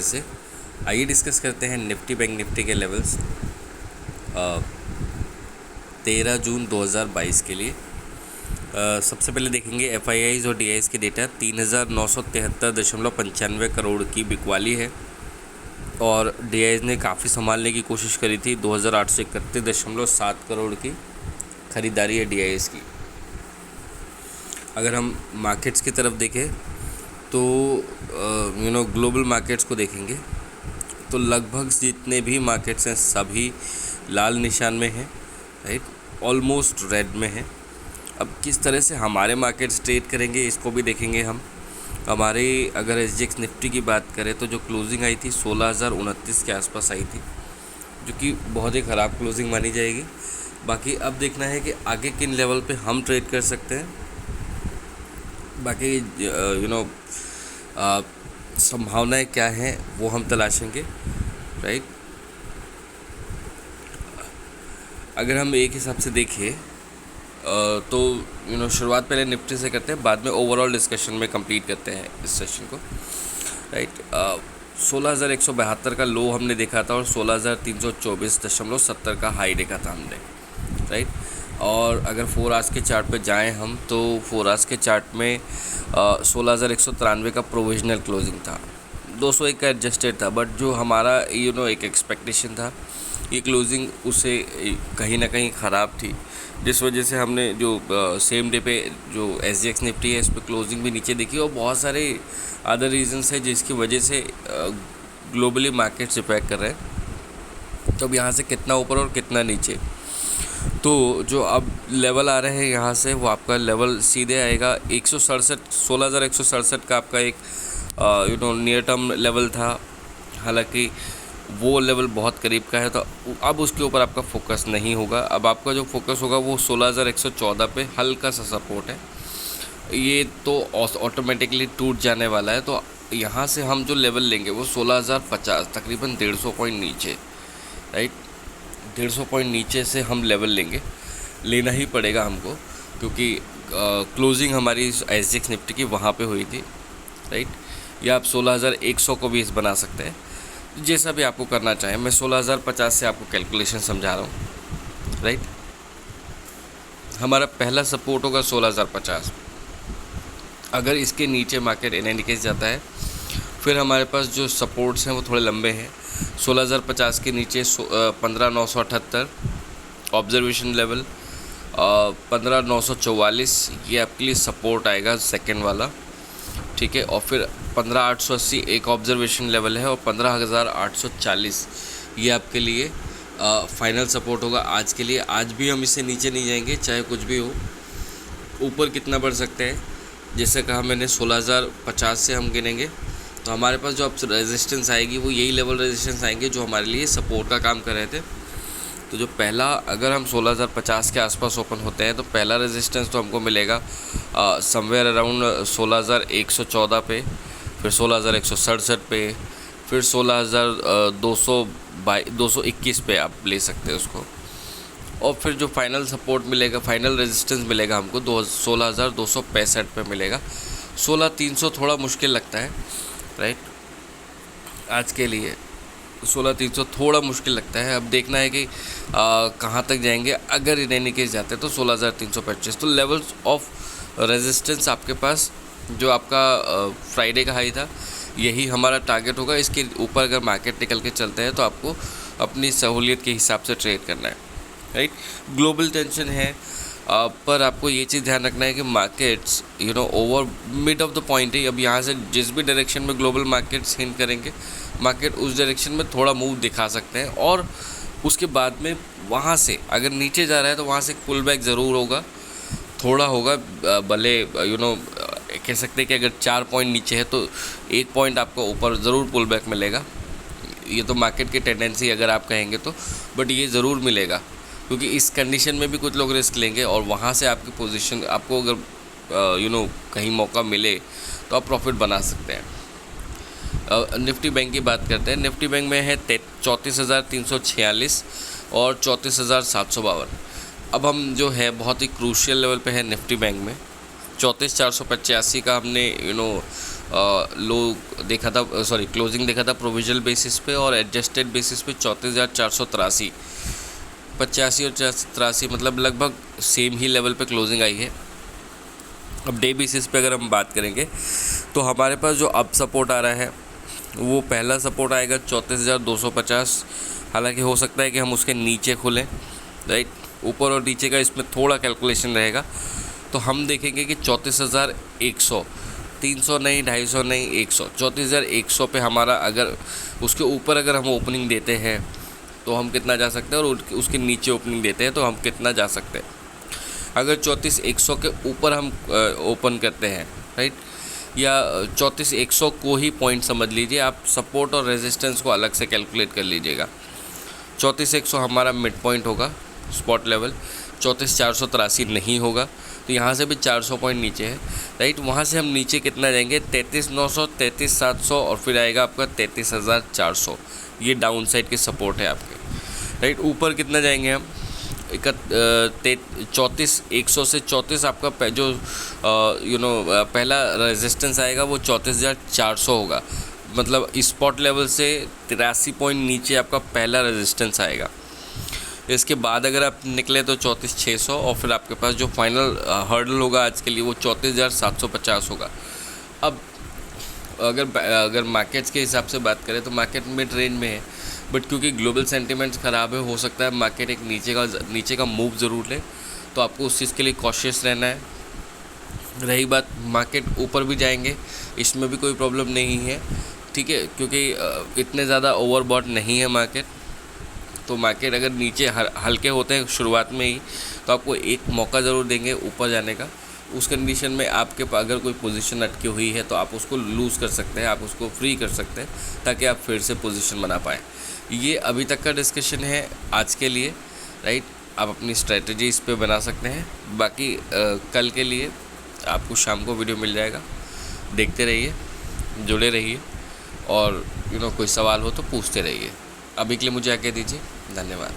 से आइए डिस्कस करते हैं निफ्टी बैंक निफ्टी के लेवल्स 13 जून 2022 के लिए। सबसे पहले देखेंगे एफआईआईज और डीआईज के डेटा। 3973.95 करोड़ की बिकवाली है और डीआईज ने काफ़ी संभालने की कोशिश करी थी। 2831.7 करोड़ की ख़रीदारी है डीआईज की। अगर हम मार्केट्स की तरफ देखें तो ग्लोबल मार्केट्स को देखेंगे तो लगभग जितने भी मार्केट्स हैं सभी लाल निशान में हैं, राइट, ऑलमोस्ट रेड में है। अब किस तरह से हमारे मार्केट्स ट्रेड करेंगे इसको भी देखेंगे हम। हमारे अगर एसजीएक्स निफ्टी की बात करें तो जो क्लोजिंग आई थी 16,029 के आसपास आई थी, जो कि बहुत ही ख़राब क्लोजिंग मानी जाएगी। बाकी अब देखना है कि आगे किन लेवल पे हम ट्रेड कर सकते हैं। बाकी संभावनाएं क्या हैं वो हम तलाशेंगे, राइट। अगर हम एक हिसाब से देखें तो शुरुआत पहले निफ्टी से करते हैं, बाद में ओवरऑल डिस्कशन में कंप्लीट करते हैं इस सेशन को, राइट। 16,172 का लो हमने देखा था और 16,324.70 का हाई देखा था हमने, राइट। और अगर 4 आवर्स के चार्ट पे जाएं हम तो 4 आवर्स के चार्ट में 16,193 का प्रोविजनल क्लोजिंग था। 201 का एडजस्टेड था, बट जो हमारा एक एक्सपेक्टेशन था ये क्लोजिंग उससे कहीं ना कहीं ख़राब थी, जिस वजह से हमने जो सेम डे पे जो एसजीएक्स निफ्टी है इस पर क्लोजिंग भी नीचे देखी। और बहुत सारे अदर रीजंस है जिसकी वजह से ग्लोबली मार्केट्स इफेक्ट कर रहे हैं। तो अब यहाँ से कितना ऊपर और कितना नीचे, तो जो अब लेवल आ रहे हैं यहाँ से वो आपका लेवल सीधे आएगा 16,167 का आपका एक नियर टर्म लेवल था। हालांकि वो लेवल बहुत करीब का है, तो अब उसके ऊपर आपका फोकस नहीं होगा। अब आपका जो फोकस होगा वो 16,114 पे हल्का सा सपोर्ट है, ये तो ऑटोमेटिकली टूट जाने वाला है। तो यहाँ से हम जो लेवल लेंगे वो 16,050, तकरीबन 150 पॉइंट नीचे, राइट। 150 पॉइंट नीचे से हम लेवल लेना ही पड़ेगा हमको, क्योंकि क्लोजिंग हमारी एसजीएक्स निफ्टी की वहाँ पे हुई थी, राइट। या आप 16,100 को भी इस बना सकते हैं, जैसा भी आपको करना चाहें। मैं 16,050 से आपको कैलकुलेशन समझा रहा हूँ, राइट। हमारा पहला सपोर्ट होगा 16,050। अगर इसके नीचे मार्केट इन एनी केस जाता है, फिर हमारे पास जो सपोर्ट्स हैं वो थोड़े लंबे हैं। 16,050 के नीचे 15,978 ऑब्जर्वेशन लेवल, 15,944 ये आपके लिए सपोर्ट आएगा सेकंड वाला, ठीक है। और फिर 15,880 एक ऑब्जर्वेशन लेवल है और 15,840 ये आपके लिए फाइनल सपोर्ट होगा आज के लिए। आज भी हम इससे नीचे नहीं जाएंगे चाहे कुछ भी हो। ऊपर कितना बढ़ सकते हैं, जैसे कहा मैंने 16,050 से हम गिनेंगे तो हमारे पास जो अब रेजिस्टेंस आएगी वो यही लेवल रेजिस्टेंस आएंगे जो हमारे लिए सपोर्ट का काम कर रहे थे। तो जो पहला, अगर हम 16,050 के आसपास ओपन होते हैं तो पहला रेजिस्टेंस तो हमको मिलेगा समवेयर अराउंड 16,114 पे, फिर 16,167 पे, फिर 16,221 पे आप ले सकते हैं उसको। और फिर जो फाइनल सपोर्ट मिलेगा, फाइनल रेजिस्टेंस मिलेगा हमको 16,265 पे मिलेगा। 16,300 थोड़ा मुश्किल लगता है, राइट। आज के लिए 16,300 थोड़ा मुश्किल लगता है। अब देखना है कि कहाँ तक जाएंगे। अगर इन एनी केस जाते हैं तो 16,325। तो लेवल्स ऑफ रेजिस्टेंस आपके पास जो आपका फ्राइडे का हाई था यही हमारा टारगेट होगा। इसके ऊपर अगर मार्केट निकल के चलते हैं तो आपको अपनी सहूलियत के हिसाब से ट्रेड करना है, राइट। ग्लोबल टेंशन है, पर आपको ये चीज़ ध्यान रखना है कि markets over mid of the point है। अब यहाँ से जिस भी डायरेक्शन में ग्लोबल मार्केट्स हिंट करेंगे, मार्केट उस डायरेक्शन में थोड़ा मूव दिखा सकते हैं। और उसके बाद में वहाँ से अगर नीचे जा रहा है तो वहाँ से पुल बैक ज़रूर होगा, थोड़ा होगा। भले कह सकते हैं कि अगर 4 पॉइंट नीचे है तो 1 पॉइंट आपको ऊपर ज़रूर पुल बैक मिलेगा। ये तो मार्केट की टेंडेंसी अगर आप कहेंगे तो, बट ये ज़रूर मिलेगा, क्योंकि इस कंडीशन में भी कुछ लोग रिस्क लेंगे और वहाँ से आपकी पोजीशन, आपको अगर कहीं मौका मिले तो आप प्रॉफिट बना सकते हैं। निफ्टी बैंक की बात करते हैं। निफ्टी बैंक में है 34,346 और 34,752। अब हम जो है बहुत ही क्रूशियल लेवल पे है निफ्टी बैंक में 34,485 का हमने लो देखा था, सॉरी क्लोजिंग देखा था प्रोविजनल बेसिस पे और एडजस्टेड बेसिस पे 34,483, 85 और 83, मतलब लगभग सेम ही लेवल पे क्लोजिंग आई है। अब डे बेसिस पे अगर हम बात करेंगे तो हमारे पास जो अप सपोर्ट आ रहा है वो पहला सपोर्ट आएगा 34,250। हालांकि हो सकता है कि हम उसके नीचे खुलें, राइट। ऊपर और नीचे का इसमें थोड़ा कैलकुलेशन रहेगा, तो हम देखेंगे कि 34,100, 300 नहीं, 250 नहीं, 100, 34,100 पे हमारा अगर उसके ऊपर अगर हम ओपनिंग देते हैं तो हम कितना जा सकते हैं, और उसके नीचे ओपनिंग देते हैं तो हम कितना जा सकते हैं। अगर 34,100 के ऊपर हम ओपन करते हैं, राइट, या 34,100 को ही पॉइंट समझ लीजिए आप, सपोर्ट और रेजिस्टेंस को अलग से कैलकुलेट कर लीजिएगा। 34,100 हमारा मिड पॉइंट होगा, स्पॉट लेवल। 34,483 नहीं होगा, तो यहाँ से भी 400 पॉइंट नीचे है, राइट। वहाँ से हम नीचे कितना जाएंगे, 33,900, 33,700 और फिर आएगा आपका 33,400। ये डाउन साइड के सपोर्ट है आपके, राइट। ऊपर कितना जाएंगे हम, 34,100 से 34 आपका जो पहला रेजिस्टेंस आएगा वो 34,400 होगा, मतलब स्पॉट लेवल से 83 पॉइंट नीचे आपका पहला रेजिस्टेंस आएगा। इसके बाद अगर आप निकले तो 34,600 और फिर आपके पास जो फाइनल हर्डल होगा आज के लिए वो 34,750 होगा। अब अगर मार्केट्स के हिसाब से बात करें तो मार्केट मिड रेंज में है, बट क्योंकि ग्लोबल सेंटिमेंट्स ख़राब है, हो सकता है मार्केट एक नीचे का मूव ज़रूर ले, तो आपको उस चीज़ के लिए कॉशियस रहना है। रही बात मार्केट ऊपर भी जाएंगे, इसमें भी कोई प्रॉब्लम नहीं है, ठीक है, क्योंकि इतने ज़्यादा ओवरबॉट नहीं है मार्केट। तो मार्केट अगर नीचे हल्के होते हैं शुरुआत में ही, तो आपको एक मौका ज़रूर देंगे ऊपर जाने का। उस कंडीशन में आपके अगर कोई पोजीशन अटकी हुई है तो आप उसको लूज़ कर सकते हैं, आप उसको फ्री कर सकते हैं, ताकि आप फिर से पोजीशन बना पाएँ। ये अभी तक का डिस्कशन है आज के लिए, राइट। आप अपनी स्ट्रेटजी इस पे बना सकते हैं। बाकी कल के लिए आपको शाम को वीडियो मिल जाएगा, देखते रहिए, जुड़े रहिए, और कोई सवाल हो तो पूछते रहिए। अभी के लिए मुझे आज्ञा दीजिए, धन्यवाद।